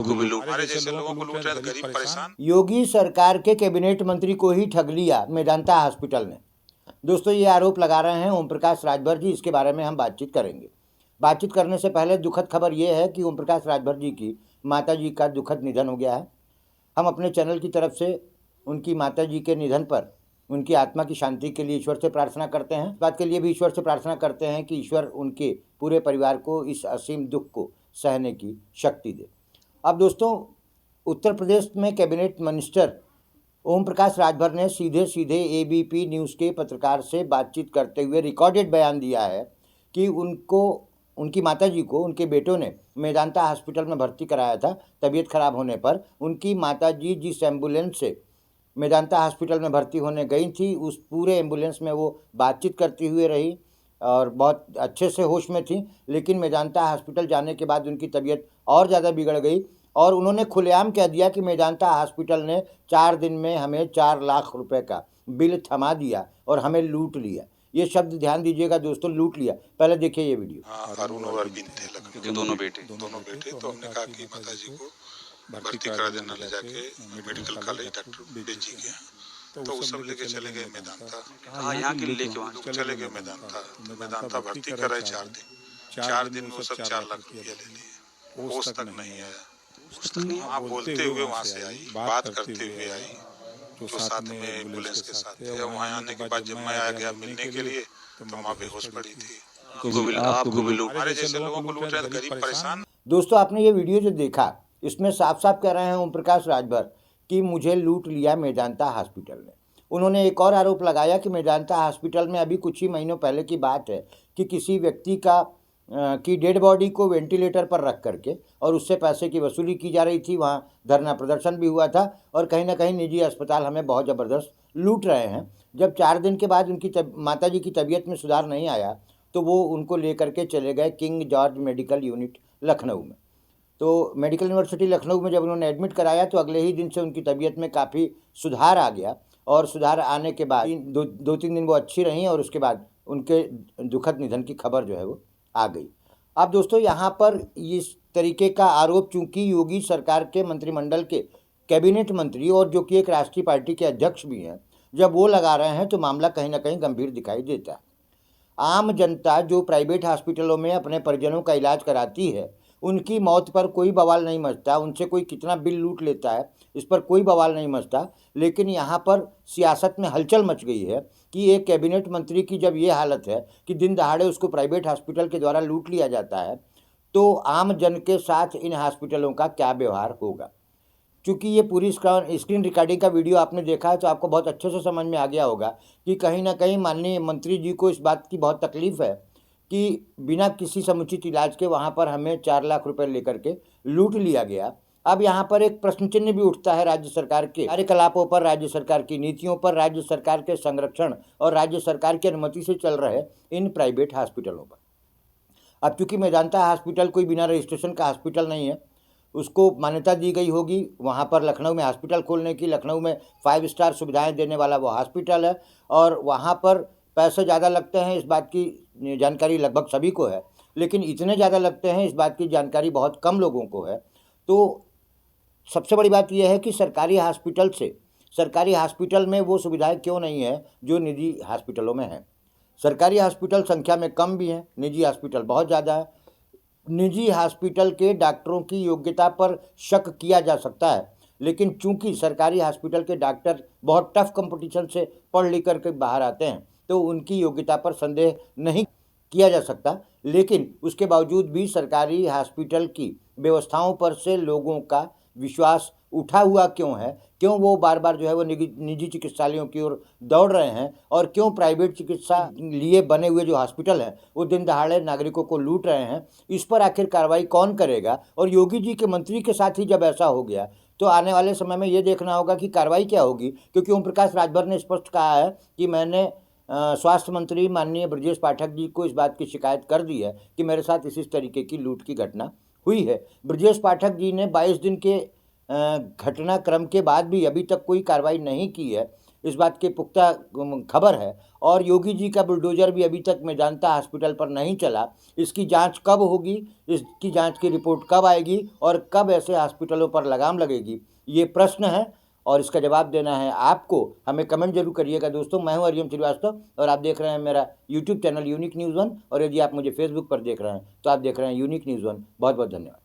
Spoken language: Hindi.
हमारे जैसे लोगों को लूट रहे हैं, गरीब परेशान। योगी सरकार के कैबिनेट मंत्री को ही ठग लिया मेदांता हॉस्पिटल ने। दोस्तों, ये आरोप लगा रहे हैं ओम प्रकाश राजभर जी। इसके बारे में हम बातचीत करेंगे। बातचीत करने से पहले दुखद खबर ये है कि ओम प्रकाश राजभर जी की माता जी का दुखद निधन हो गया है। हम अपने चैनल की तरफ से उनकी माता जी के निधन पर उनकी आत्मा की शांति के लिए ईश्वर से प्रार्थना करते हैं। इस बात के लिए भी ईश्वर से प्रार्थना करते हैं कि ईश्वर उनके पूरे परिवार को इस असीम दुख को सहने की शक्ति दे। अब दोस्तों, उत्तर प्रदेश में कैबिनेट मिनिस्टर ओम प्रकाश राजभर ने सीधे सीधे एबीपी न्यूज़ के पत्रकार से बातचीत करते हुए रिकॉर्डेड बयान दिया है कि उनकी माताजी को उनके बेटों ने मेदांता हॉस्पिटल में भर्ती कराया था। तबीयत खराब होने पर उनकी माताजी जिस एम्बुलेंस से मेदांता हॉस्पिटल में भर्ती होने गई थी, उस पूरे एम्बुलेंस में वो बातचीत करती हुए रही और बहुत अच्छे से होश में थी। लेकिन मेदांता हॉस्पिटल जाने के बाद उनकी तबीयत और ज़्यादा बिगड़ गई और उन्होंने खुलेआम कह दिया कि मेदांता हॉस्पिटल ने 4 दिन में हमें 4 लाख रुपए का बिल थमा दिया और हमें लूट लिया। ये शब्द ध्यान दीजिएगा दोस्तों, लूट लिया। पहले देखिए ये वीडियो। अरुण और अरविंद थे, के दोनों बेटे तो हमने कहा कि माताजी को भर्ती करा देना, ले जाके मेडिकल कॉलेज डॉक्टर भेजी गया। तो वो सब लेके चले गए मेदांता। यहाँ के लेके वहाँ चले गए मेदांता भर्ती कराए 4 दिन में वो सब 4 लाख रुपया ले लिए। होश तक नहीं आया। वहाँ बोलते हुए वहाँ से आई, बात करते हुए आई, जो साथ में एम्बुलेंस के साथ थे। वहाँ आने के बाद जब मैं आ गया मिलने के लिए तो वहाँ बेहोश पड़ी थी। आपको भी लूट, हमारे जैसे लोगों को लूट रहे हैं, गरीब परेशान। दोस्तों, आपने ये वीडियो जो देखा, इसमें साफ साफ कह रहे हैं ओम प्रकाश राजभर कि मुझे लूट लिया मेदांता हॉस्पिटल ने। उन्होंने एक और आरोप लगाया कि मेदांता हॉस्पिटल में अभी कुछ ही महीनों पहले की बात है कि किसी व्यक्ति की डेड बॉडी को वेंटिलेटर पर रख करके और उससे पैसे की वसूली की जा रही थी। वहाँ धरना प्रदर्शन भी हुआ था और कहीं ना कहीं निजी अस्पताल हमें बहुत ज़बरदस्त लूट रहे हैं। जब 4 दिन के बाद उनकी माताजी की तबीयत में सुधार नहीं आया तो वो उनको लेकर के चले गए king George medical unit Lucknow में। तो मेडिकल यूनिवर्सिटी लखनऊ में जब उन्होंने एडमिट कराया तो अगले ही दिन से उनकी तबीयत में काफ़ी सुधार आ गया और सुधार आने के बाद 2-3 दिन वो अच्छी रहीं और उसके बाद उनके दुखद निधन की खबर जो है वो आ गई। अब दोस्तों, यहाँ पर इस तरीके का आरोप चूंकि योगी सरकार के मंत्रिमंडल के कैबिनेट मंत्री और जो कि एक राष्ट्रीय पार्टी के अध्यक्ष भी हैं, जब वो लगा रहे हैं तो मामला कहीं ना कहीं गंभीर दिखाई देता है। आम जनता जो प्राइवेट हॉस्पिटलों में अपने परिजनों का इलाज कराती है, उनकी मौत पर कोई बवाल नहीं मचता, उनसे कोई कितना बिल लूट लेता है इस पर कोई बवाल नहीं मचता। लेकिन यहाँ पर सियासत में हलचल मच गई है कि एक कैबिनेट मंत्री की जब ये हालत है कि दिन दहाड़े उसको प्राइवेट हॉस्पिटल के द्वारा लूट लिया जाता है, तो आम जन के साथ इन हॉस्पिटलों का क्या व्यवहार होगा। चूँकि ये पूरी स्क्रीन रिकॉर्डिंग का वीडियो आपने देखा है तो आपको बहुत अच्छे से समझ में आ गया होगा कि कहीं ना कहीं माननीय मंत्री जी को इस बात की बहुत तकलीफ़ है कि बिना किसी समुचित इलाज के वहाँ पर हमें 4 लाख रुपए लेकर के लूट लिया गया। अब यहाँ पर एक प्रश्न चिन्ह भी उठता है राज्य सरकार के कार्यकलापों पर, राज्य सरकार की नीतियों पर, राज्य सरकार के संरक्षण और राज्य सरकार की अनुमति से चल रहे इन प्राइवेट हॉस्पिटलों पर। अब चूँकि मेदांता हॉस्पिटल कोई बिना रजिस्ट्रेशन का हॉस्पिटल नहीं है, उसको मान्यता दी गई होगी वहाँ पर लखनऊ में हॉस्पिटल खोलने की। लखनऊ में 5 स्टार सुविधाएं देने वाला वो हॉस्पिटल है और वहाँ पर पैसे ज़्यादा लगते हैं, इस बात की जानकारी लगभग सभी को है। लेकिन इतने ज़्यादा लगते हैं, इस बात की जानकारी बहुत कम लोगों को है। तो सबसे बड़ी बात यह है कि सरकारी हॉस्पिटल में वो सुविधाएं क्यों नहीं है जो निजी हॉस्पिटलों में है। सरकारी हॉस्पिटल संख्या में कम भी हैं, निजी हॉस्पिटल बहुत ज़्यादा है। निजी हॉस्पिटल के डॉक्टरों की योग्यता पर शक किया जा सकता है, लेकिन चूंकि सरकारी हॉस्पिटल के डॉक्टर बहुत टफ कंपटीशन से पढ़ लिख करके बाहर आते हैं तो उनकी योग्यता पर संदेह नहीं किया जा सकता। लेकिन उसके बावजूद भी सरकारी हॉस्पिटल की व्यवस्थाओं पर से लोगों का विश्वास उठा हुआ क्यों है, क्यों वो बार बार जो है वो निजी चिकित्सालयों की ओर दौड़ रहे हैं और क्यों प्राइवेट चिकित्सा लिए बने हुए जो हॉस्पिटल हैं वो दिन दहाड़े नागरिकों को लूट रहे हैं, इस पर आखिर कार्रवाई कौन करेगा। और योगी जी के मंत्री के साथ ही जब ऐसा हो गया तो आने वाले समय में ये देखना होगा कि कार्रवाई क्या होगी, क्योंकि ओम प्रकाश राजभर ने स्पष्ट कहा है कि मैंने स्वास्थ्य मंत्री माननीय ब्रजेश पाठक जी को इस बात की शिकायत कर दी है कि मेरे साथ इसी तरीके की लूट की घटना हुई है। ब्रजेश पाठक जी ने 22 दिन के घटनाक्रम के बाद भी अभी तक कोई कार्रवाई नहीं की है। इस बात की पुख्ता खबर है। और योगी जी का बुलडोजर भी अभी तक मेदांता हॉस्पिटल पर नहीं चला। इसकी जांच कब होगी, इसकी जांच की रिपोर्ट कब आएगी और कब ऐसे हॉस्पिटलों पर लगाम लगेगी, ये प्रश्न है और इसका जवाब देना है आपको। हमें कमेंट जरूर करिएगा दोस्तों। मैं हूं अरियम श्रीवास्तव और आप देख रहे हैं मेरा यूट्यूब चैनल यूनिक न्यूज़ 1। और यदि आप मुझे फेसबुक पर देख रहे हैं तो आप देख रहे हैं यूनिक न्यूज़ 1। बहुत बहुत धन्यवाद।